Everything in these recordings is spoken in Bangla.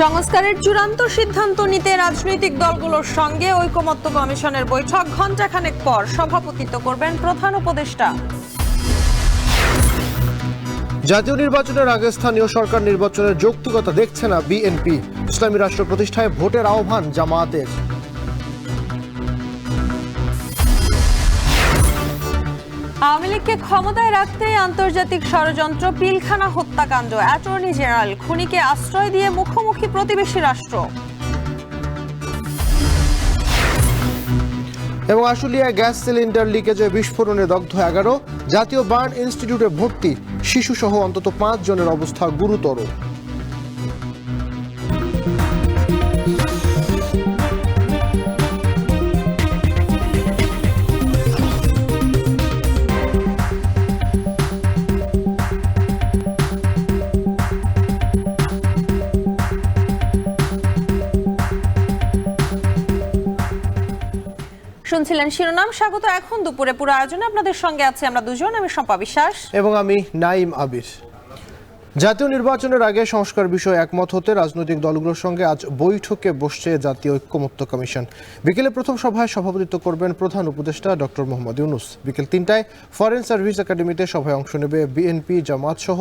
সংস্কারের চূড়ান্ত সিদ্ধান্ত নিতে রাজনৈতিক দলগুলোর সঙ্গে ঐকমত্য কমিশনের বৈঠক ঘণ্টাখানেক পর সভাপতিত্ব করবেন প্রধান উপদেষ্টা। জাতীয় নির্বাচনের আগে স্থানীয় সরকার নির্বাচনের যৌক্তিকতা দেখছে না বিএনপি। ইসলামী রাষ্ট্র প্রতিষ্ঠায় ভোটের আহ্বান জামায়াতের। আওয়ামী লীগকে ক্ষমতায় রাখতে আন্তর্জাতিক ষড়যন্ত্র, পিলখানা হত্যাকাণ্ড, অ্যাটর্নি জেনারেল খুনিকে আশ্রয় দিয়ে মুখোমুখি প্রতিবেশী রাষ্ট্র। এবং আশুলিয়া গ্যাস সিলিন্ডার লিকেজে বিস্ফোরণে দগ্ধ 11, জাতীয় বার্ন ইনস্টিটিউটে ভর্তি শিশুসহ অন্তত 5 জনের অবস্থা গুরুতর। শুনছিলেন শিরোনাম। স্বাগত এখন দুপুরে পুরো আয়োজনে আপনাদের সঙ্গে আছে আমরা দুজন, আমি শম্পা বিশ্বাস এবং আমি নাইম আবির। জাতীয় নির্বাচনের আগে সংস্কার বিষয়ে একমত হতে রাজনৈতিক দলগুলোর সঙ্গে আজ বৈঠকে বসছে জাতীয় ঐকমত্য কমিশন। বিকেলে প্রথম সভায় সভাপতিত্ব করবেন প্রধান উপদেষ্টা ডক্টর মোহাম্মদ ইউনূস। বিকেল 3টায় ফরেন সার্ভিস একাডেমিতে সভায় অংশ নেবে বিএনপি, জামাত সহ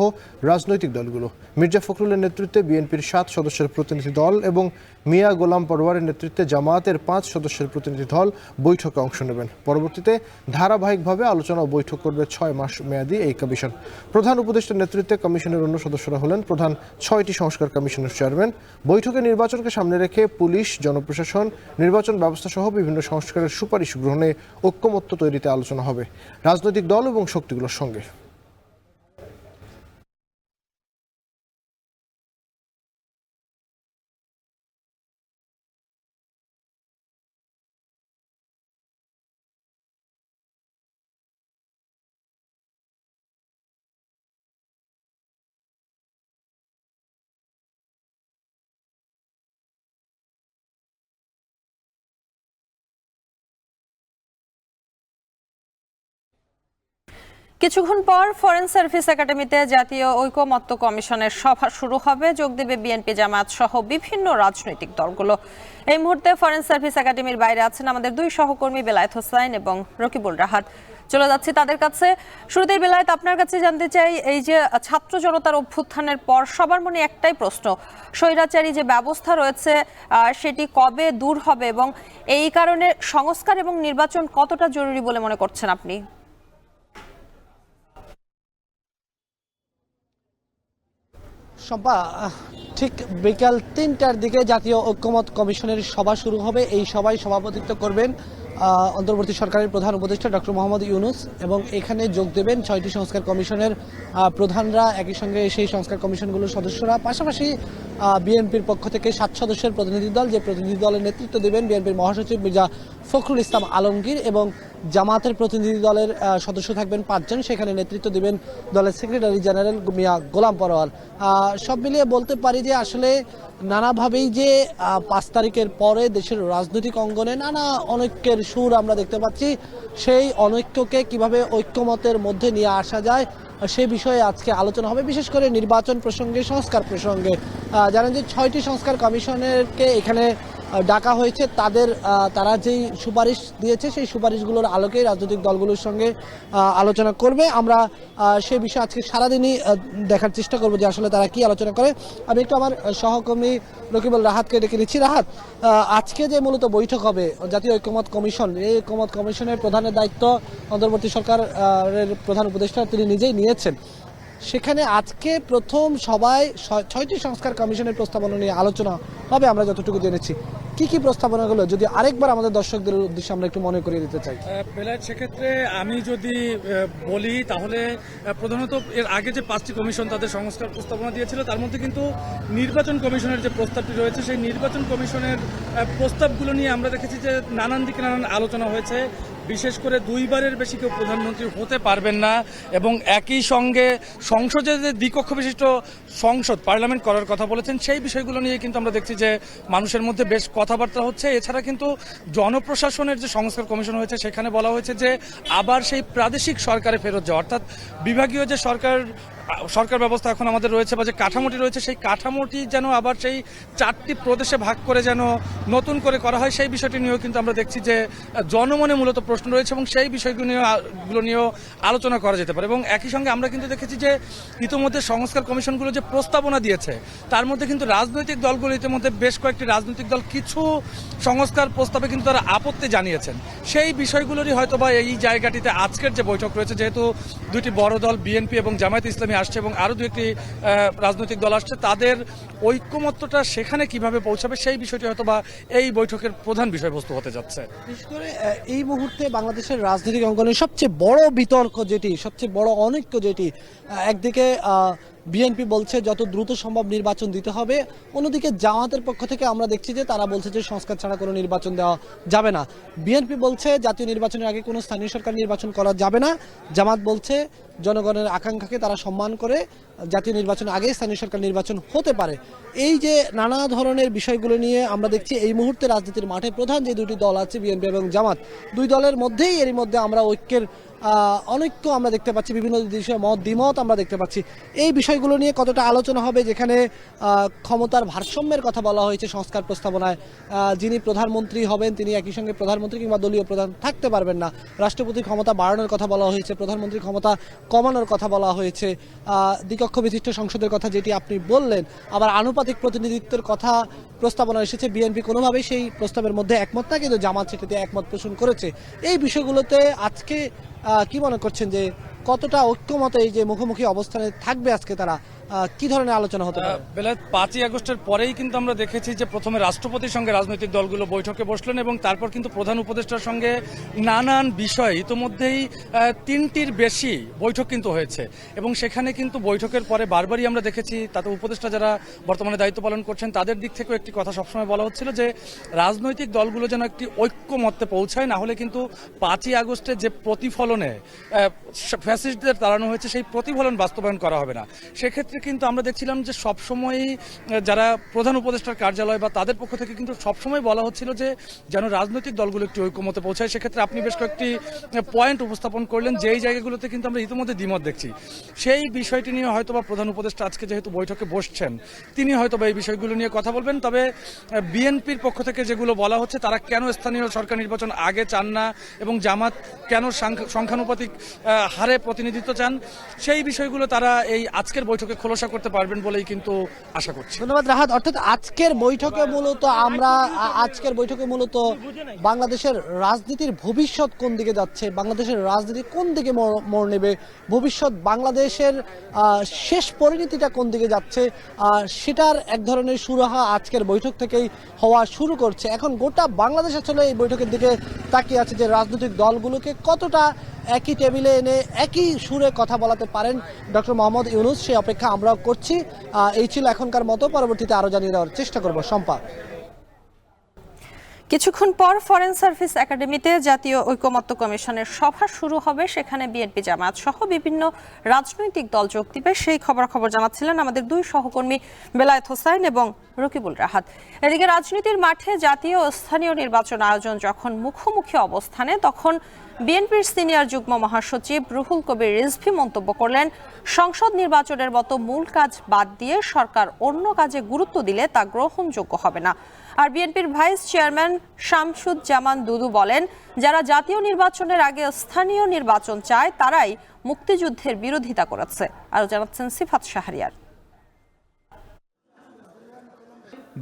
রাজনৈতিক দলগুলো। মির্জা ফখরুলের নেতৃত্বে বিএনপির 7 সদস্যের প্রতিনিধি দল এবং মিয়া গোলাম পরওয়ারের নেতৃত্বে জামায়াতের 5 সদস্যের প্রতিনিধি দল বৈঠকে অংশ নেবেন। পরবর্তীতে ধারাবাহিকভাবে আলোচনা ও বৈঠক করবে 6 মাস মেয়াদী এই কমিশন। প্রধান উপদেষ্টার নেতৃত্বে কমিশনের অন্য সদস্যরা হলেন প্রধান 6টি সংস্কার কমিশনের চেয়ারম্যান। বৈঠকে নির্বাচনকে সামনে রেখে পুলিশ, জনপ্রশাসন, নির্বাচন ব্যবস্থা সহ বিভিন্ন সংস্কারের সুপারিশ গ্রহণে ঐকমত্য তৈরিতে আলোচনা হবে রাজনৈতিক দল এবং শক্তিগুলোর সঙ্গে। কিছুক্ষণ পর ফরেন সার্ভিস একাডেমিতে জাতীয় ঐকমত্য কমিশনের সভা শুরু হবে। যোগ দেবে বিএনপি, জামায়াত সহ বিভিন্ন রাজনৈতিক দলগুলো। এই মুহূর্তে ফরেন সার্ভিস একাডেমির বাইরে আছেন আমাদের 2 সহকর্মী বেলায়েত হোসাইন এবং রকিবুল রাহাত। চলে যাচ্ছি তাদের কাছে। শুরুতেই বেলায়েত, আপনার কাছে জানতে চাই, এই যে ছাত্র জনতার অভ্যুত্থানের পর সবার মনে একটাই প্রশ্ন, স্বৈরাচারী যে ব্যবস্থা রয়েছে সেটি কবে দূর হবে এবং এই কারণে সংস্কার এবং নির্বাচন কতটা জরুরি বলে মনে করছেন আপনি? শম্পা, ঠিক বিকাল 3টার দিকে জাতীয় ঐকমত্য কমিশনের সভা শুরু হবে। এই সভায় সভাপতিত্ব করবেন অন্তর্বর্তী সরকারের প্রধান উপদেষ্টা ডক্টর মোহাম্মদ ইউনূস এবং এখানে যোগ দেবেন 6টি সংস্কার কমিশনের প্রধানরা, একই সঙ্গে সেই সংস্কার কমিশনগুলোর সদস্যরা, পাশাপাশি বিএনপির পক্ষ থেকে 7 সদস্যের প্রতিনিধি দল, যে প্রতিনিধি দলের নেতৃত্ব দেবেন বিএনপির মহাসচিব মির্জা ফখরুল ইসলাম আলমগীর, এবং জামায়াতের প্রতিনিধি দলের সদস্য থাকবেন 5 জন, সেখানে নেতৃত্ব দেবেন দলের সেক্রেটারি জেনারেল মিয়া গোলাম পরওয়ার। সব মিলিয়ে বলতে পারি যে আসলে নানাভাবেই যে 5 তারিখের পরে দেশের রাজনৈতিক অঙ্গনে নানা অনৈক্যের সুর আমরা দেখতে পাচ্ছি, সেই অনৈক্যকে কিভাবে ঐক্যমতের মধ্যে নিয়ে আসা যায় সে বিষয়ে আজকে আলোচনা হবে, বিশেষ করে নির্বাচন প্রসঙ্গে, সংস্কার প্রসঙ্গে। জানেন যে 6টি সংস্কার কমিশনেরকে এখানে ডাকা হয়েছে। তারা যেই সুপারিশ দিয়েছে সেই সুপারিশগুলোর আলোকেই রাজনৈতিক দলগুলোর সঙ্গে আলোচনা করবে। আমরা সেই বিষয়ে আজকে সারাদিনই দেখার চেষ্টা করব যে আসলে তারা কি আলোচনা করে। আমি একটু আমার সহকর্মী রকিবুল রাহাতকে ডেকে নিচ্ছি। রাহাত, আজকে যে মূলত বৈঠক হবে জাতীয় ঐকমত্য কমিশন, এই ঐকমত্য কমিশনের প্রধানের দায়িত্ব অন্তর্বর্তী সরকারের প্রধান উপদেষ্টা তিনি নিজেই নিয়েছেন। সেখানে আজকে প্রথম সভায় 6টি সংস্কার কমিশনের প্রস্তাবনা নিয়ে আলোচনা হবে আমরা যতটুকু জেনেছি। কি কি প্রস্তাবনাগুলো যদি আরেকবার আমাদের দর্শকদের উদ্দেশ্যে আমরা একটু মনে করিয়ে দিতে চাই। বেলায়েত, সেক্ষেত্রে আমি যদি বলি তাহলে প্রধানত এর আগে যে 5টি কমিশন তাদের সংস্কার প্রস্তাবনা দিয়েছিল, তার মধ্যে কিন্তু নির্বাচন কমিশনের যে প্রস্তাবটি রয়েছে সেই নির্বাচন কমিশনের প্রস্তাবগুলো নিয়ে আমরা দেখেছি যে নানান দিকে নানান আলোচনা হয়েছে। বিশেষ করে 2বারের বেশি কেউ প্রধানমন্ত্রী হতে পারবেন না এবং একই সঙ্গে সংসদে যে দ্বিকক্ষ বিশিষ্ট সংসদ পার্লামেন্ট করার কথা বলেছেন, সেই বিষয়গুলো নিয়ে কিন্তু আমরা দেখছি যে মানুষের মধ্যে বেশ কথাবার্তা হচ্ছে। এছাড়া কিন্তু জনপ্রশাসনের যে সংস্কার কমিশন হয়েছে সেখানে বলা হয়েছে যে আবার সেই প্রাদেশিক সরকারে ফেরত যাওয়া, অর্থাৎ বিভাগীয় যে সরকার সরকার ব্যবস্থা এখন আমাদের রয়েছে বা যে কাঠামোটি রয়েছে সেই কাঠামোটি যেন আবার সেই 4টি প্রদেশে ভাগ করে যেন নতুন করে করা হয় সেই বিষয়টি নিয়েও কিন্তু আমরা দেখছি যে জনমনে মূলত প্রশ্ন রয়েছে এবং সেই বিষয়গুলো নিয়েও আলোচনা করা যেতে পারে। এবং একই সঙ্গে আমরা কিন্তু দেখেছি যে ইতিমধ্যে সংস্কার কমিশনগুলো যে প্রস্তাবনা দিয়েছে তার মধ্যে কিন্তু রাজনৈতিক দলগুলো ইতিমধ্যে বেশ কয়েকটি রাজনৈতিক দল কিছু সংস্কার প্রস্তাবে কিন্তু তারা আপত্তি জানিয়েছেন। সেই বিষয়গুলোরই হয়তো বা এই জায়গাটিতে আজকের যে বৈঠক রয়েছে, যেহেতু দুটি বড় দল বিএনপি এবং জামায়াত ইসলামী আসছে এবং আরও দু একটি রাজনৈতিক দল আসছে, তাদের ঐক্যমত্যটা সেখানে কিভাবে পৌঁছাবে সেই বিষয়টি হয়তো বা এই বৈঠকের প্রধান বিষয়বস্তু হতে যাচ্ছে। বিশেষ করে এই মুহূর্তে বাংলাদেশের রাজনৈতিক অঙ্গনে সবচেয়ে বড় বিতর্ক যেটি, সবচেয়ে বড় অনৈক্য যেটি, একদিকে বিএনপি বলছে যত দ্রুত সম্ভব নির্বাচন দিতে হবে, অন্যদিকে জামাতের পক্ষ থেকে আমরা দেখছি যে তারা বলছে যে সংস্কার ছাড়া কোনো নির্বাচন দেওয়া যাবে না। বিএনপি বলছে জাতীয় নির্বাচনের আগে কোনো স্থানীয় সরকার নির্বাচন করা যাবে না, জামাত বলছে জনগণের আকাঙ্ক্ষাকে তারা সম্মান করে জাতীয় নির্বাচনের আগে স্থানীয় সরকার নির্বাচন হতে পারে। এই যে নানা ধরনের বিষয়গুলো নিয়ে আমরা দেখছি এই মুহূর্তে রাজনীতির মাঠে প্রধান যে দুটি দল আছে বিএনপি এবং জামাত, দুই দলের মধ্যেই এরই মধ্যে আমরা ঐক্যের অনৈক্য আমরা দেখতে পাচ্ছি, বিভিন্ন বিষয়ে মত দ্বিমত আমরা দেখতে পাচ্ছি। এই বিষয়গুলো নিয়ে কতটা আলোচনা হবে, যেখানে ক্ষমতার ভারসাম্যের কথা বলা হয়েছে সংস্কার প্রস্তাবনায়, যিনি প্রধানমন্ত্রী হবেন তিনি একই সঙ্গে প্রধানমন্ত্রী কিংবা দলীয় প্রধান থাকতে পারবেন না, রাষ্ট্রপতির ক্ষমতা বাড়ানোর কথা বলা হয়েছে, প্রধানমন্ত্রীর ক্ষমতা কমানোর কথা বলা হয়েছে, দ্বিকক্ষ বিশিষ্ট সংসদের কথা যেটি আপনি বললেন, আবার আনুপাতিক প্রতিনিধিত্বের কথা প্রস্তাবনা এসেছে। বিএনপি কোনোভাবেই সেই প্রস্তাবের মধ্যে একমত না, কিন্তু জামাত সেটাতে একমত পোষণ করেছে। এই বিষয়গুলোতে আজকে কি মনে করছেন যে কতটা ঐক্যমত এই যে মুখোমুখি অবস্থানে থাকবে আজকে তারা, কি ধরনের আলোচনা হতে পারে? বেলায় 5ই আগস্টের পরেই কিন্তু আমরা দেখেছি যে প্রথমে রাষ্ট্রপতির সঙ্গে রাজনৈতিক দলগুলো বৈঠকে বসলেন এবং তারপর কিন্তু প্রধান উপদেষ্টার সঙ্গে নানান বিষয় ইতিমধ্যেই 3টির বেশি বৈঠক কিন্তু হয়েছে এবং সেখানে কিন্তু বৈঠকের পরে বারবারই আমরা দেখেছি তাতে উপদেষ্টা যারা বর্তমানে দায়িত্ব পালন করছেন তাদের দিক থেকেও একটি কথা সবসময় বলা হচ্ছিল যে রাজনৈতিক দলগুলো যেন একটি ঐক্যমত্যে পৌঁছায়, না হলে কিন্তু 5ই আগস্টে যে প্রতিফলনে ফ্যাসিস্টদের তাড়ানো হয়েছে সেই প্রতিফলন বাস্তবায়ন করা হবে না। সেক্ষেত্রে কিন্তু আমরা দেখছিলাম যে সবসময়ই যারা প্রধান উপদেষ্টার কার্যালয় বা তাদের পক্ষ থেকে কিন্তু সবসময় বলা হচ্ছিল যে যেন রাজনৈতিক দলগুলো একটি ঐক্যমতে পৌঁছায়। সেক্ষেত্রে আপনি বেশ কয়েকটি পয়েন্ট উপস্থাপন করলেন যেই জায়গাগুলোতে কিন্তু আমরা ইতিমধ্যে দ্বিমত দেখছি। সেই বিষয়টি নিয়ে হয়তোবা প্রধান উপদেষ্টা আজকে যেহেতু বৈঠকে বসছেন তিনি হয়তোবা এই বিষয়গুলো নিয়ে কথা বলবেন। তবে বিএনপির পক্ষ থেকে যেগুলো বলা হচ্ছে তারা কেন স্থানীয় সরকার নির্বাচন আগে চান না এবং জামাত কেন সংখ্যানুপাতিক হারে প্রতিনিধিত্ব চান, সেই বিষয়গুলো তারা এই আজকের বৈঠকে খোলসা করতে পারবেন বলেই কিন্তু আশা করছি। ধন্যবাদ রাহাত। অর্থাৎ আজকের বৈঠকে মূলত বাংলাদেশের রাজনীতির ভবিষ্যৎ কোন দিকে যাচ্ছে, বাংলাদেশের রাজনীতি কোন দিকে মোড় নেবে, ভবিষ্যৎ বাংলাদেশের শেষ পরিণতিটা কোন দিকে যাচ্ছে, সেটার এক ধরনের সুরাহা আজকের বৈঠক থেকেই হওয়া শুরু করছে। এখন গোটা বাংলাদেশ আসলে এই বৈঠকের দিকে তাকিয়ে আছে যে রাজনৈতিক দলগুলোকে কতটা একই টেবিলে এনে একই সুরে কথা বলাতে পারেন ডক্টর মোহাম্মদ ইউনূস, সেই অপেক্ষা আমরাও করছি। এই ছিল এখনকার মতো, পরবর্তীতে আরো জানিয়ে দেওয়ার চেষ্টা করব। শম্পা, কিছুক্ষণ পর ফরেন সার্ভিস একাডেমিতে জাতীয় ঐকমত্য কমিশনের সভা শুরু হবে, সেখানে বিএনপি জামায়াত সহ বিভিন্ন রাজনৈতিক দল যোগ দিবে। সেই খবর জানাচ্ছিলেন আমাদের দুই সহকর্মী বেলায়েত হোসাইন এবং রকিবুল রাহাত। এদিকে রাজনীতির মাঠে জাতীয় ও স্থানীয় নির্বাচন আয়োজন যখন মুখোমুখি অবস্থানে, তখন বিএনপির সিনিয়র যুগ্ম মহাসচিব রুহুল কবির রিজভী মন্তব্য করলেন, সংসদ নির্বাচনের মতো মূল কাজ বাদ দিয়ে সরকার অন্য কাজে গুরুত্ব দিলে তা গ্রহণযোগ্য হবে না। আর বিএনপির ভাইস চেয়ারম্যান শামসুজ্জামান দুদু বলেন, যারা জাতীয় নির্বাচনের আগে স্থানীয় নির্বাচন চায় তারাই মুক্তিযুদ্ধের বিরোধিতা করেছে। আরো জানাচ্ছেন সিফাত শাহরিয়ার।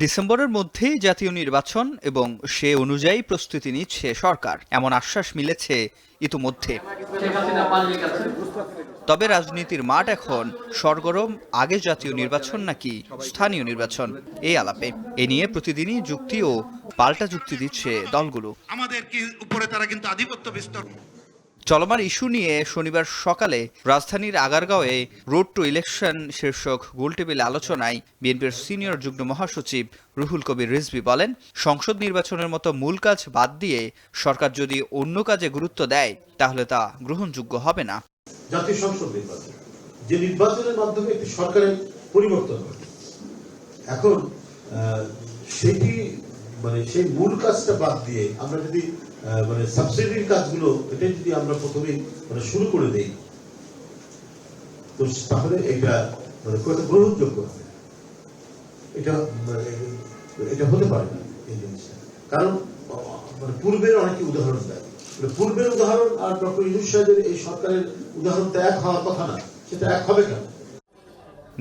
ডিসেম্বরের মধ্যেই জাতীয় নির্বাচন এবং সে অনুযায়ী প্রস্তুতি নিচ্ছে সরকার, এমন আশ্বাস মিলেছে ইতিমধ্যে। তবে রাজনীতির মাঠ এখন সরগরম, আগে জাতীয় নির্বাচন নাকি স্থানীয় নির্বাচন, এই আলাপে। এ নিয়ে প্রতিদিনই যুক্তি ও পাল্টা যুক্তি দিচ্ছে দলগুলো। আমাদের উপরে তারা কিন্তু আধিপত্য বিস্তার। চলমান ইস্যু নিয়ে শনিবার সকালে রাজধানীর আগারগাঁওয়ে রোড টু ইলেকশন শীর্ষক গোলটেবিল আলোচনায় বিএনপির সিনিয়র যুগ্ম মহাসচিব রুহুল কবির রিজভী বলেন, সংসদ নির্বাচনের মতো মূল কাজ বাদ দিয়ে সরকার যদি অন্য কাজে গুরুত্ব দেয় তাহলে তা গ্রহণযোগ্য হবে না। জাতীয় সংসদ নির্বাচন, যে নির্বাচনের মাধ্যমে একটি সরকারের পরিবর্তন হয়, এখন সেটি সেই মূল কাজটা বাদ দিয়ে আমরা যদি সাবসিডির কাজগুলো এটা যদি আমরা প্রথমেই শুরু করে দেই, তো তাহলে এটা মানে কত গ্রহণযোগ্য হবে, এটা এটা হতে পারে না এই জিনিসটা। কারণ মানে পূর্বের অনেকে উদাহরণ দেয়, পূর্বের উদাহরণ আর ডক্টর ইউনূস সাহেবের এই সরকারের উদাহরণ তো এক হওয়ার কথা না, সেটা এক হবে কেন?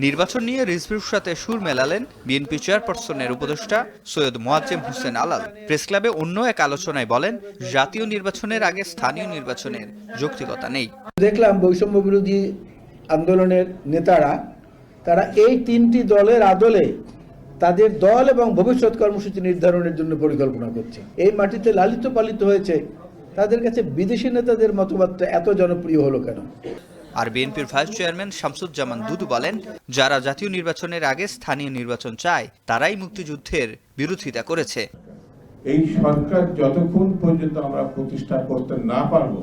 নির্বাচন নিয়ে রিজভির সাথে সুর মেলালেন বিএনপি চেয়ারপারসনের উপদেষ্টা সৈয়দ মোয়াজ্জেম হোসেন আলাল। প্রেস ক্লাবে অন্য এক আলোচনায় বলেন, জাতীয় নির্বাচনের আগে স্থানীয় নির্বাচনের যৌক্তিকতা নেই। দেখলাম বৈষম্য বিরোধী আন্দোলনের নেতারা তারা এই তিনটি দলের আদলে তাদের দল এবং ভবিষ্যৎ কর্মসূচি নির্ধারণের জন্য পরিকল্পনা করছে। এই মাটিতে লালিত পালিত হয়েছে, তাদের কাছে বিদেশি নেতাদের মতবাদটা এত জনপ্রিয় হলো কেন? আর বিএনপির ভাইস চেয়ারম্যান শামসুজ্জামান দুদু বলেন, যারা জাতীয় নির্বাচনের আগে স্থানীয় নির্বাচন চায় তারাই মুক্তিযুদ্ধের বিরোধিতা করেছে। এই সরকার যতক্ষণ পর্যন্ত আমরা প্রতিষ্ঠা করতে না পারবো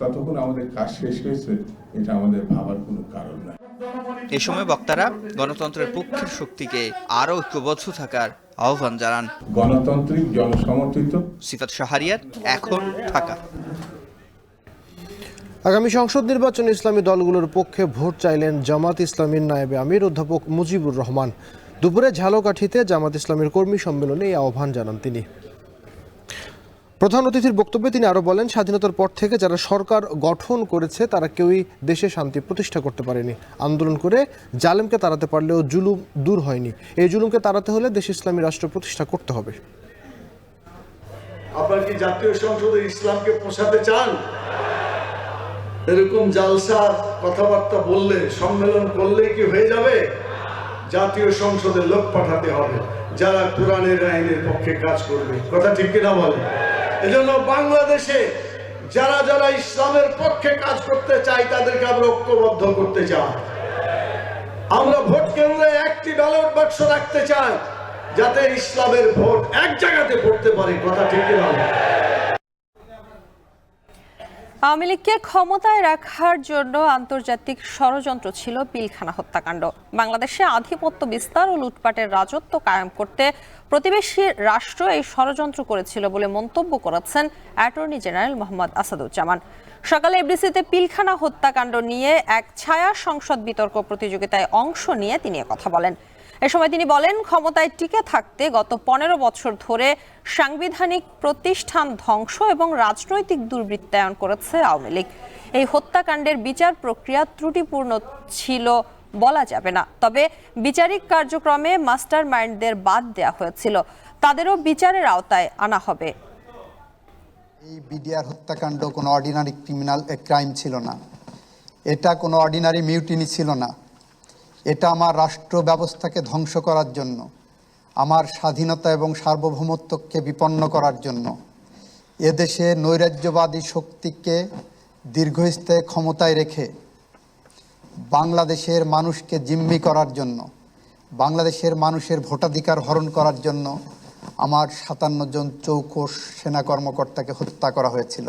ততক্ষণ আমাদের কাজ শেষ হয়েছে, এটা আমাদের ভাবার কোনো কারণ নাই। এ সময় বক্তারা গণতন্ত্রের পক্ষের শক্তিকে আরও ঐক্যবদ্ধ থাকার আহ্বান জানান। গণতান্ত্রিক জনসমর্থিত। সিফাত শাহরিয়ার, এখন ঢাকা। আগামী সংসদ নির্বাচনে ইসলামী দলগুলোর পক্ষে ভোট চাইলেন জামাত ইসলামীর নায়েবে আমির অধ্যাপক মুজিবুর রহমান। দুপুরে ঝালকাঠিতে জামাত ইসলামীর কর্মী সম্মেলনে এই আহ্বান জানান তিনি। প্রধান অতিথির বক্তব্যে তিনি আরও বলেন, স্বাধীনতার পর থেকে যারা সরকার গঠন করেছে তারা কেউই দেশে শান্তি প্রতিষ্ঠা করতে পারেনি। আন্দোলন করে জালেমকে তাড়াতে পারলেও জুলুম দূর হয়নি। এই জুলুমকে তাড়াতে হলে দেশে ইসলামী রাষ্ট্র প্রতিষ্ঠা করতে হবে। আপনারা কি জাতীয় সংসদে ইসলামকে পোষাতে চান? এরকম জালসার কথাবার্তা বললে, সম্মেলন করলে কি হয়ে যাবে? জাতীয় সংসদে লোক পাঠাতে হবে যারা কোরআনের আইনের পক্ষে কাজ করবে। কথা ঠিক কিনা বলে? এজন্য বাংলাদেশে যারা যারা ইসলামের পক্ষে কাজ করতে চায় তাদেরকে আমরা ঐক্যবদ্ধ করতে চাই। আমরা ভোট কেন্দ্রে একটি ব্যালট বাক্স রাখতে চাই যাতে ইসলামের ভোট এক জায়গাতে পড়তে পারে। কথা ঠিক কিনা বলে? আওয়ামী লীগকে ক্ষমতায় রাখার জন্য আন্তর্জাতিক ষড়যন্ত্র ছিল পিলখানা হত্যাকাণ্ড। বাংলাদেশে আধিপত্য বিস্তার ও লুটপাটের রাজত্ব কায়েম করতে প্রতিবেশী রাষ্ট্র এই ষড়যন্ত্র করেছিল বলে মন্তব্য করেছেন অ্যাটর্নি জেনারেল মোহাম্মদ আসাদুজ্জামান। সকালে এফডিসিতে পিলখানা হত্যাকাণ্ড নিয়ে এক ছায়া সংসদ বিতর্ক প্রতিযোগিতায় অংশ নিয়ে তিনি কথা বলেন। এ সময় তিনি বলেন, ক্ষমতায় টিকে থাকতে গত 15 বছর ধরে সাংবিধানিক প্রতিষ্ঠান ধ্বংস এবং রাজনৈতিক দুর্বৃত্তায়ন করেছে আওয়ামী লীগ। এই হত্যাকাণ্ডের বিচার প্রক্রিয়া ত্রুটিপূর্ণ ছিল বলা যাবে না, তবে বিচারিক কার্যক্রমে মাস্টার মাইন্ডদের বাদ দেওয়া হয়েছিল, তাদেরও বিচারের আওতায় আনা হবে। এই বিডিআর হত্যাকাণ্ড কোনো অর্ডিনারি ক্রাইম ছিল না, এটা কোনো অর্ডিনারি মিউটিনি ছিল না। এটা আমার রাষ্ট্র ব্যবস্থাকে ধ্বংস করার জন্য, আমার স্বাধীনতা এবং সার্বভৌমত্বকে বিপন্ন করার জন্য, এদেশে নৈরাজ্যবাদী শক্তিকে দীর্ঘস্থায়ী ক্ষমতায় রেখে বাংলাদেশের মানুষকে জিম্মি করার জন্য, বাংলাদেশের মানুষের ভোটাধিকার হরণ করার জন্য আমার 57 জন চৌকস সেনা কর্মকর্তাকে হত্যা করা হয়েছিল।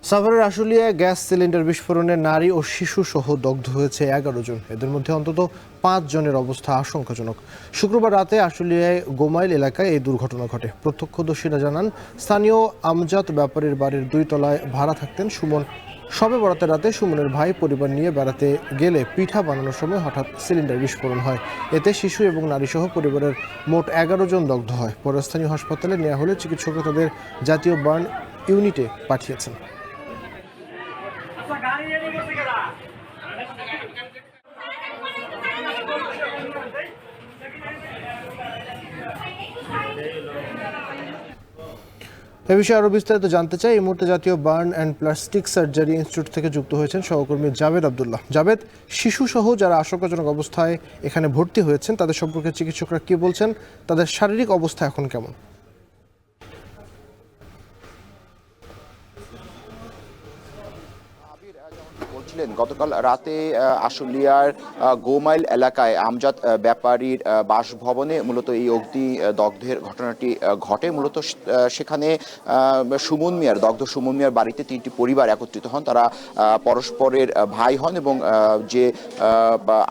সাভারের আশুলিয়ায় গ্যাস সিলিন্ডার বিস্ফোরণে নারী ও শিশু সহ দগ্ধ হয়েছে 11 জন। এদের মধ্যে অন্তত 5 জনের অবস্থা আশঙ্কাজনক। শুক্রবার রাতে আশুলিয়ায় গোমাইল এলাকায় এই দুর্ঘটনা ঘটে। প্রত্যক্ষদর্শীরা জানান, স্থানীয় আমজাদ ব্যাপারীর বাড়ির 2 তলায় ভাড়া থাকতেন সুমন। শবে বরাতের রাতে সুমনের ভাই পরিবার নিয়ে বেড়াতে গেলে পিঠা বানানোর সময় হঠাৎ সিলিন্ডার বিস্ফোরণ হয়। এতে শিশু এবং নারীসহ পরিবারের মোট 11 জন দগ্ধ হয়। পরে স্থানীয় হাসপাতালে নেওয়া হলে চিকিৎসকরা তাদের জাতীয় বার্ন ইউনিটে পাঠিয়েছেন। এ বিষয়ে আরও বিস্তারিত জানতে চাই এই মুহূর্তে জাতীয় burn and plastic surgery institute থেকে যুক্ত হয়েছেন সহকর্মী জাভেদ আব্দুল্লাহ। জাভেদ, শিশু সহ যারা আশঙ্কাজনক অবস্থায় এখানে ভর্তি হয়েছেন তাদের সম্পর্কে চিকিৎসকরা কি বলছেন, তাদের শারীরিক অবস্থা এখন কেমন? গতকাল রাতে আশুলিয়ার গোমাইল এলাকায় আমজাদ ব্যাপারীর বাসভবনে মূলত এই অগ্নি দগ্ধের ঘটনাটি ঘটে। মূলত সেখানে সুমন মিয়ার দগ্ধ সুমন মিয়ার বাড়িতে 3টি পরিবার একত্রিত হন। তারা পরস্পরের ভাই হন এবং যে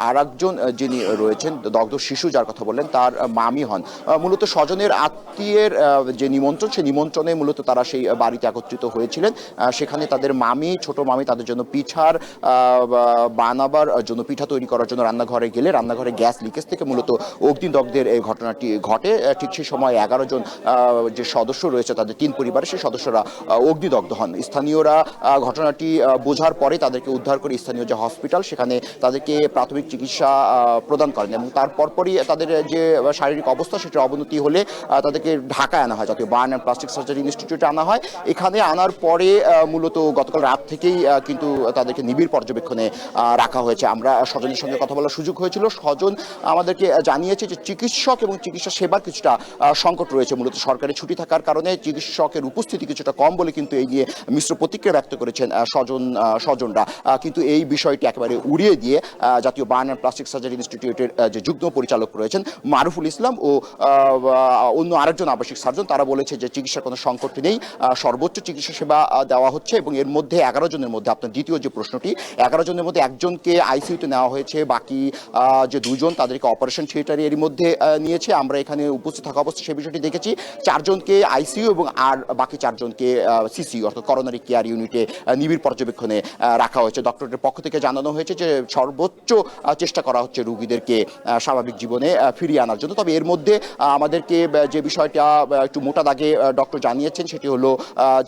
আরেকজন যিনি রয়েছেন দগ্ধ শিশু যার কথা বললেন তার মামি হন। মূলত স্বজনের আত্মীয়ের যে নিমন্ত্রণ সেই নিমন্ত্রণে মূলত তারা সেই বাড়িতে একত্রিত হয়েছিলেন। সেখানে তাদের মামি, ছোট মামি তাদের জন্য পিঠার বানাবার জন্য, পিঠা তৈরি করার জন্য রান্নাঘরে গেলে রান্নাঘরে গ্যাস লিকেজ থেকে মূলত অগ্নিদগ্ধের এই ঘটনাটি ঘটে। ঠিক সেই সময় 11 জন যে সদস্য রয়েছে তাদের 3 পরিবারের সেই সদস্যরা অগ্নিদগ্ধ হন। স্থানীয়রা ঘটনাটি বোঝার পরে তাদেরকে উদ্ধার করে স্থানীয় যে হসপিটাল সেখানে তাদেরকে প্রাথমিক চিকিৎসা প্রদান করেন এবং তারপরই তাদের যে শারীরিক অবস্থা সেটার অবনতি হলে তাদেরকে ঢাকায় আনা হয়, জাতীয় বার্ন অ্যান্ড প্লাস্টিক সার্জারি ইনস্টিটিউটে আনা হয়। এখানে আনার পরে মূলত গতকাল রাত থেকেই কিন্তু তাদেরকে নিবিড় পর্যবেক্ষণে রাখা হয়েছে। আমরা স্বজনের সঙ্গে কথা বলার সুযোগ হয়েছিল। স্বজন আমাদেরকে জানিয়েছে যে চিকিৎসক এবং চিকিৎসা সেবার কিছুটা সংকট রয়েছে, মূলত সরকারি ছুটি থাকার কারণে চিকিৎসকের উপস্থিতি কিছুটা কম বলে কিন্তু এই নিয়ে মিশ্র প্রতিক্রিয়া ব্যক্ত করেছেন স্বজনরা। কিন্তু এই বিষয়টি একেবারে উড়িয়ে দিয়ে জাতীয় বার্ন অ্যান্ড প্লাস্টিক সার্জারি ইনস্টিটিউটের যে যুগ্ম পরিচালক রয়েছেন মারুফুল ইসলাম ও অন্য আরেকজন আবাসিক সার্জন, তারা বলেছে যে চিকিৎসার কোনো সংকট নেই, সর্বোচ্চ চিকিৎসা সেবা দেওয়া হচ্ছে এবং এর মধ্যে 11 জনের মধ্যে, আপনার দ্বিতীয় যে প্রশ্নটি, 11 জনের মধ্যে একজনকে আইসিইউতে নেওয়া হয়েছে, বাকি যে 2 জন তাদেরকে অপারেশন থিয়েটারে এর মধ্যে নিয়েছে। আমরা এখানে উপস্থিত থাকা অবস্থায় সেই বিষয়টি দেখেছি। 4 জনকে আইসিইউ এবং আর বাকি 4 জনকে সিসিইউ অর্থাৎ করোনারি কেয়ার ইউনিটে নিবিড় পর্যবেক্ষণে রাখা হয়েছে। ডক্টরের পক্ষ থেকে জানানো হয়েছে যে সর্বোচ্চ চেষ্টা করা হচ্ছে রোগীদেরকে স্বাভাবিক জীবনে ফিরিয়ে আনার জন্য। তবে এর মধ্যে আমাদেরকে যে বিষয়টা একটু মোটা দাগে ডক্টর জানিয়েছেন সেটি হলো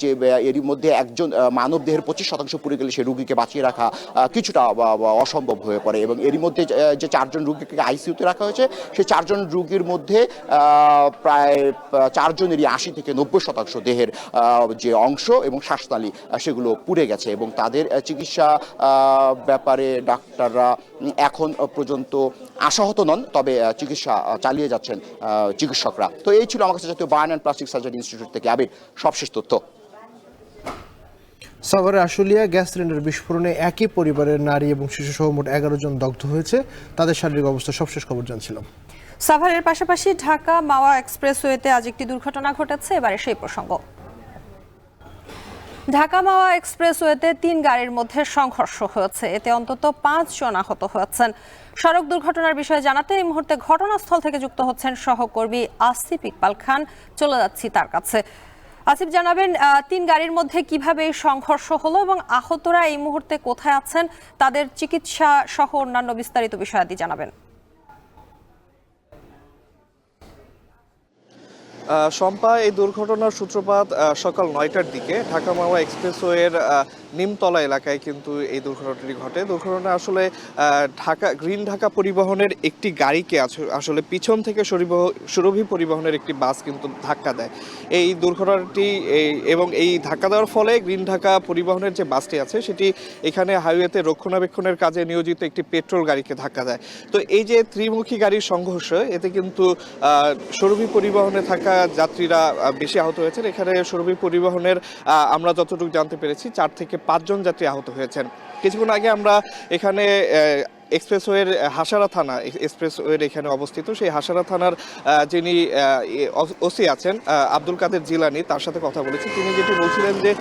যে এর মধ্যে একজন মানব দেহের 25% পুড়ে গেলে সেই রোগীকে বাঁচিয়ে রাখা কিছুটা অসম্ভব হয়ে পড়ে এবং এর মধ্যে যে 4 জন রোগীকে আইসিইউতে রাখা হয়েছে সেই 4 জন রোগীর মধ্যে প্রায় 4 জনেরই 80 থেকে 90% দেহের যে অংশ এবং শ্বাসনালী সেগুলো পুড়ে গেছে এবং তাদের চিকিৎসা ব্যাপারে ডাক্তাররা এখন পর্যন্ত আশাহত নন, তবে চিকিৎসা চালিয়ে যাচ্ছেন চিকিৎসকরা। তো এই ছিল আমার কাছে জাতীয় burn and plastic surgery institute থেকে আবির সবশেষ তথ্য। সাভারের আশুলিয়া গ্যাস সিলিন্ডার বিস্ফোরণে একই পরিবারের নারী এবং শিশু সহ মোট 11 জন দগ্ধ হয়েছে। তাদের শারীরিক অবস্থা সবশেষ খবর জানছিলাম। সাভারের পাশাপাশি ঢাকা মাওয়া এক্সপ্রেসওয়েতে আজ একটি দুর্ঘটনা ঘটেছে, এবারে সেই প্রসঙ্গ। ঢাকা মাওয়া এক্সপ্রেসওয়েতে 3 গাড়ির মধ্যে সংঘর্ষ হয়েছে, এতে অন্তত 5 জন আহত হয়েছেন। সড়ক দুর্ঘটনার বিষয়ে জানাতে এই মুহূর্তে ঘটনাস্থল থেকে যুক্ত হচ্ছেন সহকর্মী আসিফ ইকবাল খান। চলে যাচ্ছি তার কাছে। আসিফ, জানাবেন 3 গাড়ির মধ্যে কিভাবে এই সংঘর্ষ হলো এবং আহতরা এই মুহূর্তে কোথায় আছেন, তাদের চিকিৎসা সহ অন্যান্য বিস্তারিত বিষয়াদি জানাবেন। শম্পা, এই দুর্ঘটনার সূত্রপাত সকাল 9টার দিকে ঢাকা মাওয়া এক্সপ্রেসওয়ের নিমতলা এলাকায় কিন্তু এই দুর্ঘটনাটি ঘটে। দুর্ঘটনা আসলে গ্রিন ঢাকা পরিবহনের একটি গাড়িকে আসলে পিছন থেকে সুরভি পরিবহনের একটি বাস কিন্তু ধাক্কা দেয়। এই দুর্ঘটনাটি এবং এই ধাক্কা দেওয়ার ফলে গ্রিন ঢাকা পরিবহনের যে বাসটি আছে সেটি এখানে হাইওয়েতে রক্ষণাবেক্ষণের কাজে নিয়োজিত একটি পেট্রোল গাড়িকে ধাক্কা দেয়। তো এই যে ত্রিমুখী গাড়ির সংঘর্ষ, এতে কিন্তু সুরভি পরিবহনে থাকা যাত্রীরা বেশি আহত হয়েছেন। এখানে সুরভি পরিবহনের আমরা যতটুকু জানতে পেরেছি 4 থেকে 5 জন যাত্রী আহত হয়েছেন। কিছুক্ষণ আগে আমরা এখানে এক্সপ্রেসওয়ের হাসারা থানা, এক্সপ্রেসওয়ের এখানে অবস্থিত, সেই হাসারা থানার যিনি ওসি আছেন আব্দুল কাদের জিলানি, তার সাথে কথা বলেছি। তিনি যেটি বলছিলেন যে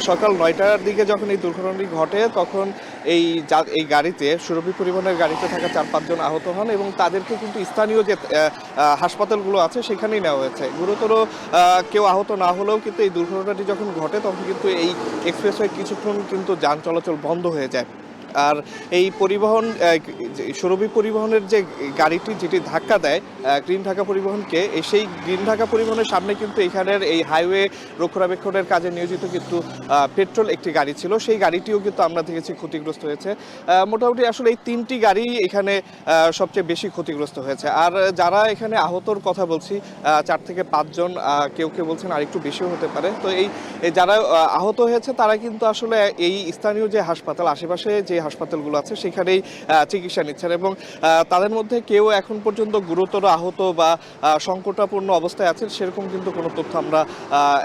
সকাল 9টার দিকে যখন এই দুর্ঘটনাটি ঘটে তখন এই গাড়িতে, সুরভি পরিবহনের গাড়িতে থাকা 4-5 জন আহত হন এবং তাদেরকে কিন্তু স্থানীয় যে হাসপাতালগুলো আছে সেখানেই নেওয়া হয়েছে। গুরুতর কেউ আহত না হলেও কিন্তু এই দুর্ঘটনাটি যখন ঘটে তখন কিন্তু এই এক্সপ্রেসওয়ে কিছুক্ষণ কিন্তু যান চলাচল বন্ধ হয়ে যায়। আর এই পরিবহন, সুরভি পরিবহনের যে গাড়িটি যেটি ধাক্কা দেয় গ্রিন ঢাকা পরিবহনকে, সেই গ্রিন ঢাকা পরিবহনের সামনে কিন্তু এখানের এই হাইওয়ে রক্ষণাবেক্ষণের কাজে নিয়োজিত কিন্তু পেট্রোল একটি গাড়ি ছিল, সেই গাড়িটিও কিন্তু আমরা দেখেছি ক্ষতিগ্রস্ত হয়েছে। মোটামুটি আসলে এই 3টি গাড়ি এখানে সবচেয়ে বেশি ক্ষতিগ্রস্ত হয়েছে। আর যারা এখানে আহতর কথা বলছি 4 থেকে 5 জন, কেউ কেউ বলছেন আরেকটু বেশিও হতে পারে। তো এই যারা আহত হয়েছে তারা কিন্তু আসলে এই স্থানীয় যে হাসপাতাল, আশেপাশে যে হাসপাতালগুলো আছে সেখানেই চিকিৎসা নিচ্ছেন এবং তাদের মধ্যে কেউ এখন পর্যন্ত গুরুতর আহত বা সংকটাপূর্ণ অবস্থায় আছেন সেরকম কিন্তু কোনো তথ্য আমরা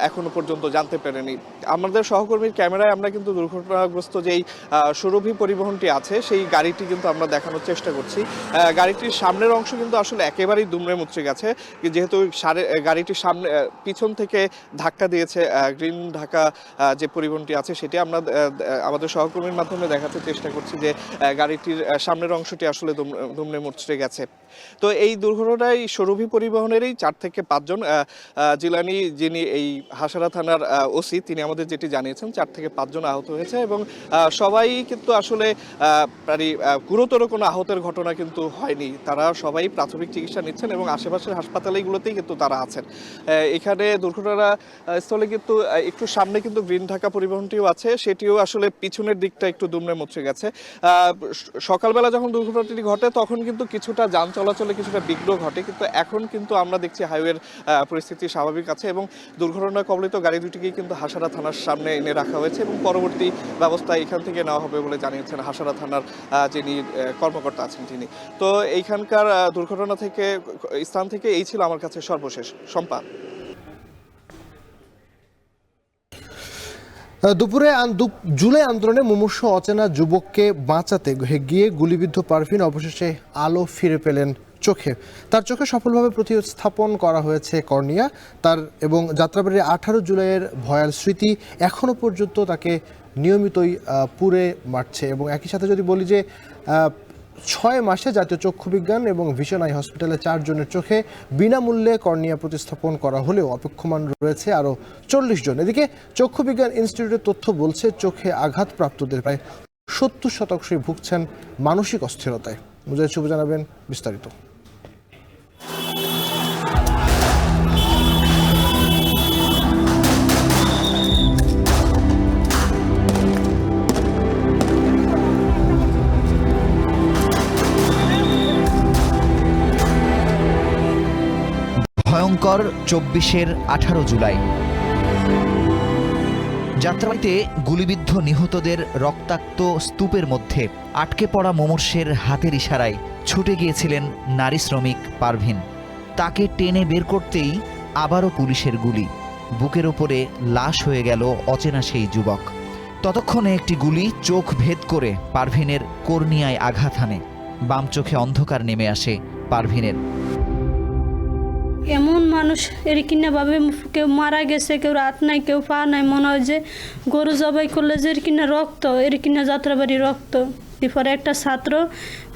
এখনো পর্যন্ত জানতে পারিনি। আমাদের সহকর্মীর ক্যামেরায় আমরা কিন্তু দুর্ঘটনাগ্রস্ত যেই সুরভি পরিবহনটি আছে সেই গাড়িটি কিন্তু আমরা দেখানোর চেষ্টা করছি। গাড়িটির সামনের অংশ কিন্তু আসলে একেবারেই দুমড়ে মুচড়ে গেছে, যেহেতু গাড়িটির সামনে পিছন থেকে ধাক্কা দিয়েছে গ্রিন ঢাকা যে পরিবহনটি আছে সেটি আমরা আমাদের সহকর্মীর মাধ্যমে দেখাতে চেষ্টা চেষ্টা করছি যে গাড়িটির সামনের অংশটি আসলে দুমড়ে মুচড়ে গেছে। তো এই দুর্ঘটনায় সৌরভী পরিবহনেরই 4 থেকে 5 জন, জিলানি যিনি এই হাসারা থানার ওসি তিনি আমাদের যেটি জানিয়েছেন 4 থেকে 5 জন আহত হয়েছে এবং সবাই কিন্তু আসলে গুরুতর কোনো আহতের ঘটনা কিন্তু হয়নি। তারা সবাই প্রাথমিক চিকিৎসা নিচ্ছেন এবং আশেপাশের হাসপাতালগুলোতেই কিন্তু তারা আছেন। এখানে দুর্ঘটনা স্থলে কিন্তু একটু সামনে কিন্তু গ্রিন ঢাকা পরিবহনটিও আছে, সেটিও আসলে পিছনের দিকটা একটু দুমড়ে মুচড়ে গেছে। সকালবেলা যখন দুর্ঘটনাটি ঘটে তখন কিন্তু কিছুটা যান চলাচলে কিছুটা বিঘ্ন ঘটে, কিন্তু এখন কিন্তু আমরা দেখছি হাইওয়ের পরিস্থিতি স্বাভাবিক আছে এবং দুর্ঘটনা কবলিত গাড়ি দুটিকেই কিন্তু হাসারা থানার সামনে এনে রাখা হয়েছে এবং পরবর্তী ব্যবস্থা এখান থেকে নেওয়া হবে বলে জানিয়েছেন হাসারা থানার যিনি কর্মকর্তা আছেন তিনি। তো এইখানকার দুর্ঘটনা থেকে স্থান থেকে এই ছিল আমার কাছে সর্বশেষ। শম্পা। দুপুরে জুলাই আন্দোলনে মুমূর্ষু অচেনা যুবককে বাঁচাতে গিয়ে গুলিবিদ্ধ পারভিন অবশেষে আলো ফিরে পেলেন চোখে। তার চোখে সফলভাবে প্রতিস্থাপন করা হয়েছে কর্নিয়া। তার এবং যাত্রাবাড়ির 18 জুলাইয়ের ভয়াল স্মৃতি এখনও পর্যন্ত তাকে নিয়মিতই পুড়ে মারছে। এবং একই সাথে যদি বলি যে 6 মাসে জাতীয় চক্ষু বিজ্ঞান এবং ভিশন আই হসপিটালে 4 জনের চোখে বিনামূল্যে কর্নিয়া প্রতিস্থাপন করা হলেও অপেক্ষমান রয়েছে আরও 40 জন। এদিকে চক্ষু বিজ্ঞান ইনস্টিটিউটের তথ্য বলছে চোখে আঘাতপ্রাপ্তদের প্রায় 70% ভুগছেন মানসিক অস্থিরতায়। মুজাহিদ শুভ জানাবেন বিস্তারিত। ভয়ঙ্কর 24-এর 18 জুলাই যাত্রাবাড়িতে গুলিবিদ্ধ নিহতদের রক্তাক্ত স্তূপের মধ্যে আটকে পড়া মুমূর্ষের হাতের ইশারায় ছুটে গিয়েছিলেন নারী শ্রমিক পারভিন। তাকে টেনে বের করতেই আবারও পুলিশের গুলি। বুকের ওপরে লাশ হয়ে গেল অচেনা সেই যুবক। ততক্ষণে একটি গুলি চোখ ভেদ করে পারভিনের কর্নিয়ায় আঘাত হানে। বাম চোখে অন্ধকার নেমে আসে পারভিনের। এমন মানুষ এর কিনা ভাবে কেউ মারা গেছে, কেউ রাত নাই, কেউ পা নাই, মনে হয় যে গরু জবাই করলে যে এর কিনা রক্ত, এর কিনা যাত্রাবাড়ি রক্ত। এরপরে একটা ছাত্র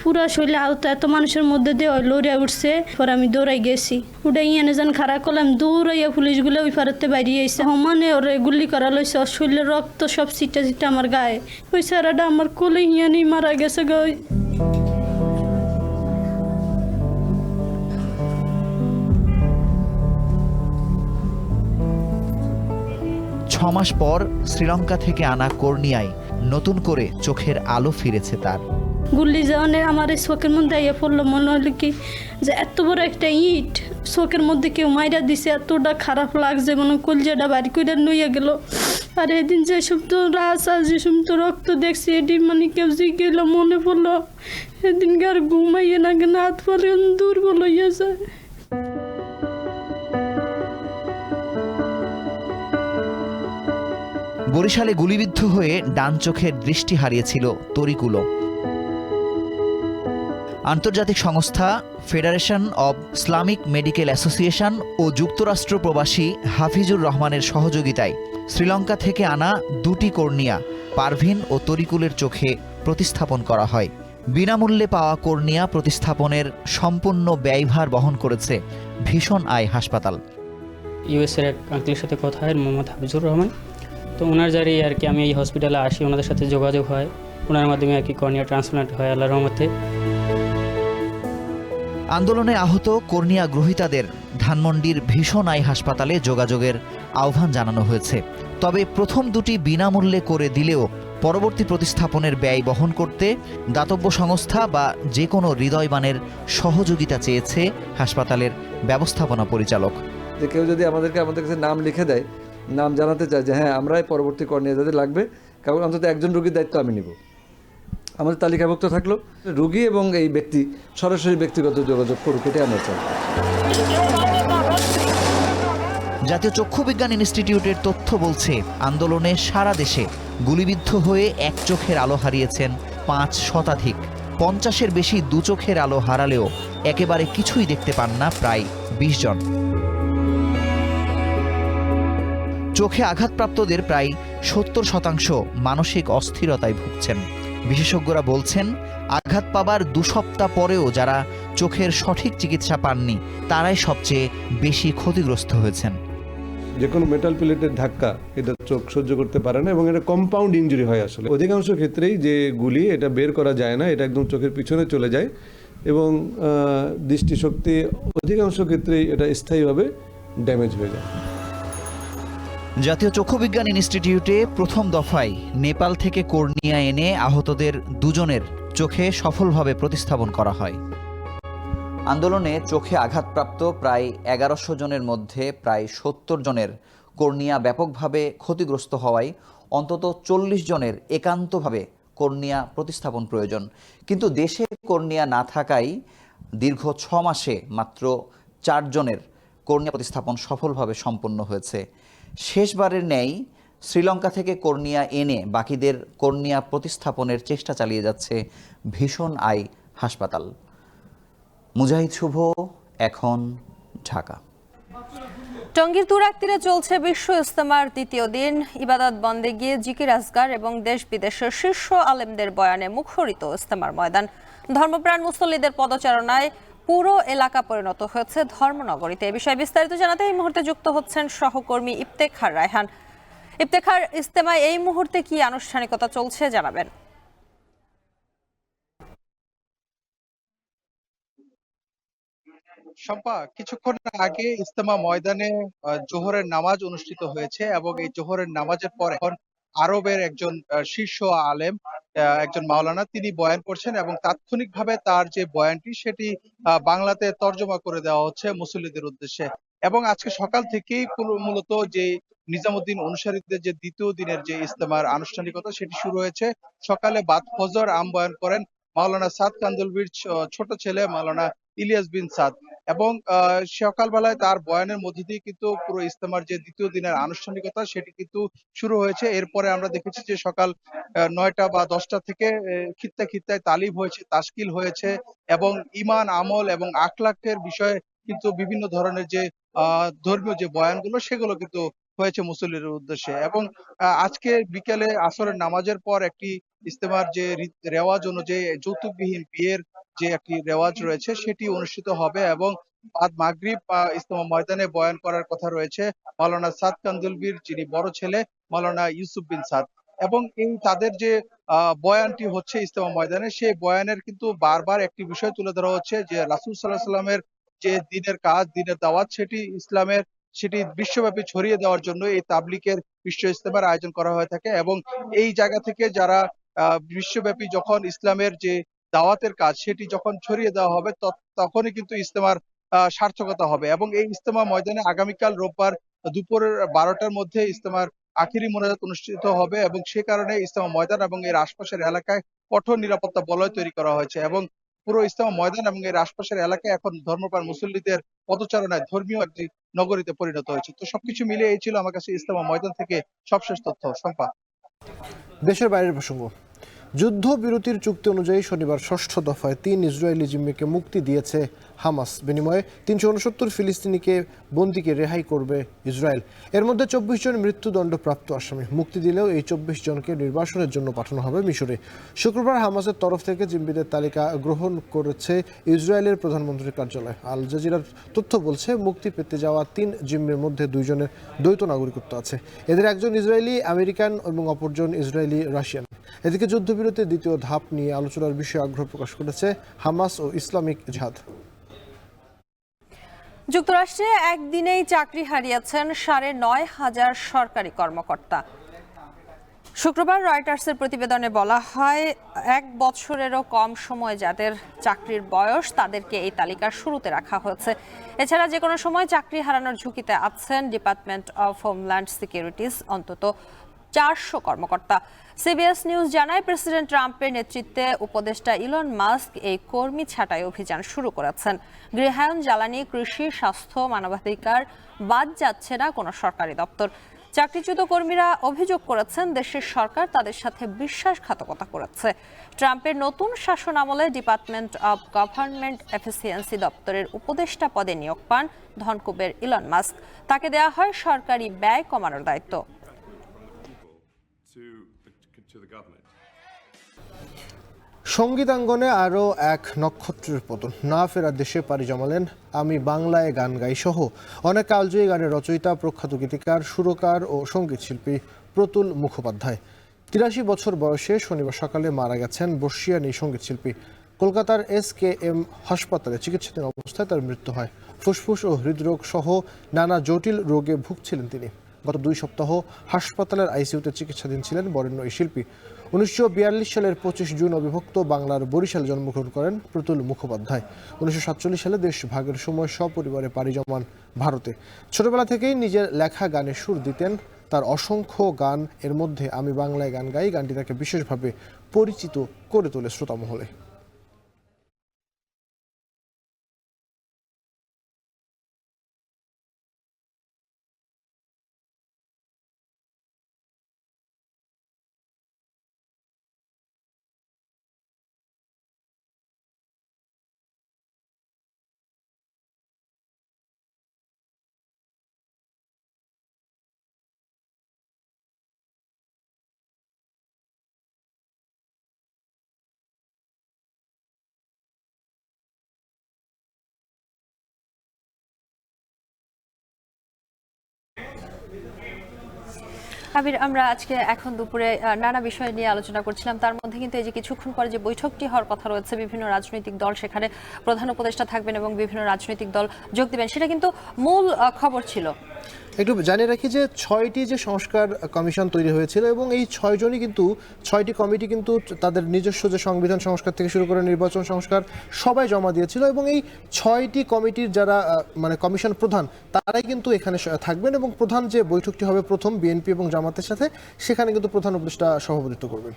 পুরা শৈলে আহত, এত মানুষের মধ্যে দিয়ে লড়িয়া উঠছে। পরে আমি দৌড়াই গেছি, উঠে ইয়ানে যেন খারাপ করলাম, দৌড়াইয়া পুলিশগুলো ওই পাড়াতে বাইরে আইসে। সমানে ওরে গুলি করা লইছে, ওর শরীরের রক্ত সব ছিটা ছিটা আমার গায়ে। ওই স্যারাটা আমার কোলে ইয়ানেই মারা গেছে গায়ে। 6 মাস পর শ্রীলঙ্কা থেকে আনা কর্নিয়ায় নতুন করে চোখের আলো ফিরেছে তার। গুলি যাওয়ানে আমার এই চোখের মধ্যে আইয়া পড়লো, মনে হলো কি যে এত বড় একটা ইট চোখের মধ্যে কেউ মাইরা দিছে, এতটা খারাপ লাগছে, মনে কলজাটা বাড়ি করে নইয়া গেল। আর এদিন যেসব তো রাস আর যেসব তো রক্ত দেখছি, এটি মানে কেউ জিগেল মনে পড়লো। এদিনকে আর ঘুমাইয়ে না কেন, হাত পরে দুর্বল হইয়া যায়। বরিশালে গুলিবিদ্ধ হয়ে ডান চোখের দৃষ্টি হারিয়েছিল তরিকুলও। আন্তর্জাতিক সংস্থা federation of Islamic medical association ও যুক্তরাষ্ট্র প্রবাসী হাফিজুর রহমানের সহযোগিতায় শ্রীলঙ্কা থেকে আনা 2টি কর্নিয়া পারভিন ও তরিকুলের চোখে প্রতিস্থাপন করা হয়। বিনামূল্যে পাওয়া কর্নিয়া প্রতিস্থাপনের সম্পূর্ণ ব্যয়ভার বহন করেছে ভিশন আই হাসপাতাল। ইউএসের এক আঙ্কেলের সাথে কথা হয়, মোহাম্মদ হাফিজুর রহমান। তো ওনার জারি আর কি আমি এই হসপিটালে আসি, ওনাদের সাথে যোগাযোগ হয়, ওনার মাধ্যমে আর কি কর্নিয়া ট্রান্সপ্লান্ট হয় আল্লাহর রহমতে। আন্দোলনে আহত কর্নিয়া গ্রহীতাদের ধানমন্ডির ভীষণ আই হাসপাতালে যোগাযোগের আহ্বান জানানো হয়েছে। তবে প্রথম 2টি বিনামূল্যে করে দিলেও পরবর্তী প্রতিস্থাপনের ব্যয় বহন করতে দাতব্য সংস্থা বা যে কোনো হৃদয়বানের সহযোগিতা চেয়েছে হাসপাতালের ব্যবস্থাপনা পরিচালক। যে কেউ যদি আমাদের কাছে নাম লিখে দেয়, নাম জানাতে চায় যে হ্যাঁ আমরাই পরবর্তী কর্নিয়া যাদের লাগবে, কারণ অন্তত একজন রোগীর দায়িত্ব আমি নিব, আমাদের তালিকাভুক্ত থাকলো। রোগী এবং এই ব্যক্তি সরাসরি ব্যক্তিগত যোগাযোগ করুক, এটাই আমরা চাই। জাতীয় চক্ষু বিজ্ঞান ইনস্টিটিউটের তথ্য বলছে আন্দোলনে সারা দেশে গুলিবিদ্ধ হয়ে এক চোখের আলো হারিয়েছেন 5 শতাধিক। 50-এর বেশি 2 চোখের আলো হারালেও একেবারে কিছুই দেখতে পান না প্রায় 20 জন। চোখে আঘাতপ্রাপ্তদের প্রায় 70% মানসিক অস্থিরতায় ভুগছেন। বিশেষজ্ঞরা বলছেন, আঘাত পাবার 2 সপ্তাহ পরেও যারা চোখের সঠিক চিকিৎসা পাননি তারাই সবচেয়ে বেশি ক্ষতিগ্রস্ত হয়েছেন। যে কোনো মেটাল প্লেটের ধাক্কা এটা চোখ সহ্য করতে পারে না এবং এটা কম্পাউন্ড ইনজুরি হয় আসলে। অধিকাংশ ক্ষেত্রেই যে গুলি এটা বের করা যায় না, এটা একদম চোখের পিছনে চলে যায় এবং দৃষ্টিশক্তি অধিকাংশ ক্ষেত্রেই এটা স্থায়ীভাবে ড্যামেজ হয়ে যায়। জাতীয় চক্ষু বিজ্ঞান ইনস্টিটিউটে প্রথম দফায় নেপাল থেকে কর্নিয়া এনে আহতদের 2 জনের চোখে সফলভাবে প্রতিস্থাপন করা হয়। আন্দোলনে চোখে আঘাতপ্রাপ্ত প্রায় 1100 জনের মধ্যে প্রায় 70 জনের কর্নিয়া ব্যাপকভাবে ক্ষতিগ্রস্ত হওয়ায় অন্তত 40 জনের একান্তভাবে কর্নিয়া প্রতিস্থাপন প্রয়োজন। কিন্তু দেশে কর্নিয়া না থাকায় দীর্ঘ 6 মাসে মাত্র 4 জনের কর্নিয়া প্রতিস্থাপন সফলভাবে সম্পন্ন হয়েছে। শেষবারের ন্যায় শ্রীলঙ্কা থেকে কর্নিয়া এনে বাকিদের কর্নিয়া প্রতিস্থাপনের চেষ্টা চালিয়ে যাচ্ছে ভীষণ আই হাসপাতাল। মুজাহিদ শুভ, এখন, ঢাকা। টঙ্গীর তুরাগ তীরে চলছে বিশ্ব ইজতেমার 2য় দিন। ইবাদত বন্দেগি, জিকির আজগার এবং দেশ বিদেশের শীর্ষ আলেমদের বয়ানে মুখরিত ইজতেমার ময়দান। ধর্মপ্রাণ মুসল্লিদের পদচারণায় পুরো এলাকা পরিণত হয়েছে ধর্মনগরীতে। এ বিষয়ে বিস্তারিত জানাতে এই মুহূর্তে যুক্ত হচ্ছেন সহকর্মী ইফতেখার রায়হান। ইফতেখার, ইজতেমায় এই মুহূর্তে কি আনুষ্ঠানিকতা চলছে জানাবেন? শম্পা, কিছুক্ষণ আগে ইজতেমা ময়দানে জোহরের নামাজ অনুষ্ঠিত হয়েছে এবং এই জোহরের নামাজের পর এখন আরবের একজন শীর্ষ আলেম, একজন মাওলানা, তিনি বয়ান করছেন এবং তাৎক্ষণিকভাবে তার যে বয়ানটি সেটি বাংলাতে তর্জমা করে দেওয়া হচ্ছে মুসল্লিদের উদ্দেশ্যে। এবং আজকে সকাল থেকেই মূলত যে নিজামুদ্দিন অনুসারীদের যে 2য় দিনের যে ইজতেমার আনুষ্ঠানিকতা সেটি শুরু হয়েছে। সকালে বাদ ফজর আম বয়ান করেন মাওলানা সাদ কান্দলবির ছোট ছেলে মাওলানা ইলিয়াস বিন সাদ এবং সকালবেলায় তার বয়ানের মধ্যে দিয়ে কিন্তু পুরো ইজতেমার যে 2য় দিনের আনুষ্ঠানিকতা সেটি কিন্তু শুরু হয়েছে। এরপরে আমরা দেখেছি যে সকাল 9টা বা 10টা থেকে খিত্তায় তালিম হয়েছে, তাশকিল হয়েছে এবং ঈমান, আমল এবং আখলাকের বিষয়ে কিন্তু বিভিন্ন ধরনের যে ধর্মীয় যে বয়ানগুলো সেগুলো কিন্তু হয়েছে মুসল্লিদের উদ্দেশ্যে। এবং আজকে বিকেলে আসরের নামাজের পর একটি ইজতেমার যে রেওয়াজ অনুযায়ী যৌতুকবিহীন বিয়ের যে একটি রেওয়াজ রয়েছে সেটি অনুষ্ঠিত হবে এবং বাদ মাগরিব ইজতেমা ময়দানে বয়ান করার কথা রয়েছে মাওলানা সাদ কান্দলবির যিনি বড় ছেলে মাওলানা ইউসুফ বিন সাদ। এবং এই তাদের যে বয়ানটি হচ্ছে ইজতেমা ময়দানে, সেই বয়ানের কিন্তু বারবার একটি বিষয় তুলে ধরা হচ্ছে যে রাসূল সাল্লাল্লাহু আলাইহি ওয়াসাল্লামের যে দিনের কাজ, দিনের দাওয়াত সেটি বিশ্বব্যাপী ছড়িয়ে দেওয়ার জন্য এই তাবলিগের বিশ্ব ইজতেমার আয়োজন করা হয়ে থাকে। এবং এই জায়গা থেকে যারা বিশ্বব্যাপী যখন ইসলামের যে দাওয়াতের কাজ সেটি যখন ছড়িয়ে দেওয়া হবে তখনই কিন্তু ইজতেমার সার্থকতা হবে। এবং এই ইজতেমা ময়দানে আগামীকাল রোববার দুপুরের 12টার মধ্যে ইজতেমার আখিরি মোনাজাত অনুষ্ঠিত হবে এবং সে কারণে ইজতেমা ময়দান এবং এর আশপাশের এলাকায় কঠোর নিরাপত্তা বলয় তৈরি করা হয়েছে এবং পুরো ইজতেমা ময়দান এবং এর আশপাশের এলাকায় এখন ধর্মপ্রাণ মুসল্লিদের পদচারণায় ধর্মীয় একটি নগরীতে পরিণত হয়েছে। তো সবকিছু মিলিয়ে এই ছিল আমার কাছে ইজতেমা ময়দান থেকে সবশেষ তথ্য। শম্পা, দেশের বাইরের প্রসঙ্গ। যুদ্ধবিরতির চুক্তি অনুযায়ী শনিবার 6ষ্ঠ দফায় 3 ইসরায়েলি জিম্মিকে মুক্তি দিয়েছে হামাস। বিনিময়ে 369 ফিলিস্তিনিকে বন্দীকে রেহাই করবে ইসরায়েল। এর মধ্যে 24 জন মৃত্যুদণ্ডপ্রাপ্ত আসামি। মুক্তি দিলেও এই 24 জনকে নির্বাসনের জন্য পাঠানো হবে মিশরে। শুক্রবার হামাসের তরফ থেকে জিম্মিদের তালিকা গ্রহণ করেছে ইসরায়েলের প্রধানমন্ত্রীর কার্যালয়। আল জাজিরার তথ্য বলছে, মুক্তি পেতে যাওয়া 3 জিম্মির মধ্যে 2 জনের দ্বৈত নাগরিকত্ব আছে। এদের একজন ইসরায়েলি আমেরিকান এবং অপরজন ইসরায়েলি রাশিয়ান। এদিকে যুদ্ধবিরতির 2য় ধাপ নিয়ে আলোচনার বিষয়ে আগ্রহ প্রকাশ করেছে হামাস ও ইসলামিক জিহাদ। যুক্তরাষ্ট্রে একদিনেই চাকরি হারিয়েছেন 9,500 সরকারি কর্মকর্তা। শুক্রবার রয়টার্সের প্রতিবেদনে বলা হয়, 1 বছরেরও কম সময় যাদের চাকরির বয়স তাদেরকে এই তালিকার শুরুতে রাখা হয়েছে। এছাড়া যে কোনো সময় চাকরি হারানোর ঝুঁকিতে আছেন ডিপার্টমেন্ট অফ হোমল্যান্ড সিকিউরিটিজ অন্তত 400 কর্মকর্তা। সিবিএস নিউজ জানায়, প্রেসিডেন্ট ট্রাম্পের নেতৃত্বে উপদেষ্টা ইলন মাস্ক এই কর্মী ছাঁটাই অভিযান শুরু করেছেন। গৃহায়ন, জ্বালানি, কৃষি, স্বাস্থ্য, মানবাধিকার বাদ যাচ্ছে না কোনো সরকারি দপ্তর। চাকরিচ্যুত কর্মীরা অভিযোগ করেছেন, দেশের সরকার তাদের সাথে বিশ্বাসঘাতকতা করেছে। ট্রাম্পের নতুন শাসন আমলে ডিপার্টমেন্ট অব গভর্নমেন্ট এফিসিয়েন্সি দপ্তরের উপদেষ্টা পদে নিয়োগ পান ধনকুবের ইলন মাস্ক। তাকে দেওয়া হয় সরকারি ব্যয় কমানোর দায়িত্ব। সঙ্গীতাঙ্গনে আরও এক নক্ষত্রের পতন। না ফেরা দেশে পাড়ি জমালেন আমি বাংলায় গান গাই সহ অনেক কালজয়ী গানের রচয়িতা, প্রখ্যাত গীতিকার, সুরকার ও সঙ্গীত শিল্পী প্রতুল মুখোপাধ্যায়। 83 বছর বয়সে শনিবার সকালে মারা গেছেন বর্ষিয়ান এই সঙ্গীত শিল্পী। কলকাতার SKM হাসপাতালে চিকিৎসাধীন অবস্থায় তার মৃত্যু হয়। ফুসফুস ও হৃদরোগ সহ নানা জটিল রোগে ভুগছিলেন তিনি। গত 2 সপ্তাহ হাসপাতালের আইসিইউতে চিকিৎসাধীন ছিলেন বরেণ্য এই শিল্পী। 1942 সালের 25 জুন অবিভক্ত বাংলার বরিশালে জন্মগ্রহণ করেন প্রতুল মুখোপাধ্যায়। 1947 সালে দেশ ভাগের সময় সপরিবারে পাড়ি জমান ভারতে। ছোটবেলা থেকেই নিজের লেখা গানে সুর দিতেন। তার অসংখ্য গান, এর মধ্যে আমি বাংলায় গান গাই গানটি তাকে বিশেষভাবে পরিচিত করে তোলে শ্রোতামহলে। আবির, আমরা আজকে এখন দুপুরে নানা বিষয় নিয়ে আলোচনা করছিলাম। তার মধ্যে কিন্তু এই যে কিছুক্ষণ পরে যে বৈঠকটি হওয়ার কথা রয়েছে, বিভিন্ন রাজনৈতিক দল সেখানে প্রধান উপদেষ্টা থাকবেন এবং বিভিন্ন রাজনৈতিক দল যোগ দেবেন, সেটা কিন্তু মূল খবর ছিল। একটু জানিয়ে রাখি যে 6টি যে সংস্কার কমিশন তৈরি হয়েছিল এবং এই 6 জনই কিন্তু 6টি কমিটি কিন্তু তাদের নিজস্ব যে সংবিধান সংস্কার থেকে শুরু করে নির্বাচন সংস্কার সবাই জমা দিয়েছিল এবং এই 6টি কমিটির যারা মানে কমিশন প্রধান তারাই কিন্তু এখানে থাকবেন এবং প্রধান যে বৈঠকটি হবে প্রথম বিএনপি এবং জামাতের সাথে, সেখানে কিন্তু প্রধান উপদেষ্টা সভাপতিত্ব করবেন।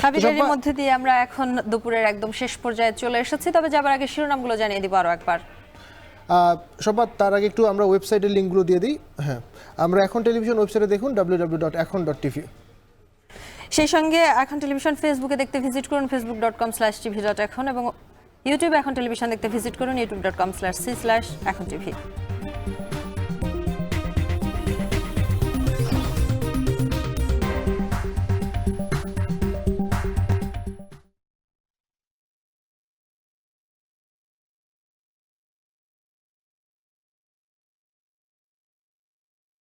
আবিরের মধ্যে দিয়ে আমরা এখন দুপুরের একদম শেষ পর্যায়ে চলে এসেছি, তবে যাবার আগে শিরোনামগুলো জানিয়ে দিব আরও একবার। সবার তার আগে একটু আমরা ওয়েবসাইটের লিঙ্কগুলো দিয়ে দিই। হ্যাঁ, আমরা এখন টেলিভিশন ওয়েবসাইটে দেখুন www.ekhon.tv। সেই সঙ্গে এখন টেলিভিশন ফেসবুকে দেখতে ভিজিট করুন facebook.com/tv.ekhon এবং ইউটিউবে এখন টেলিভিশন দেখতে ভিজিট করুন youtube.com/c/ekhon tv।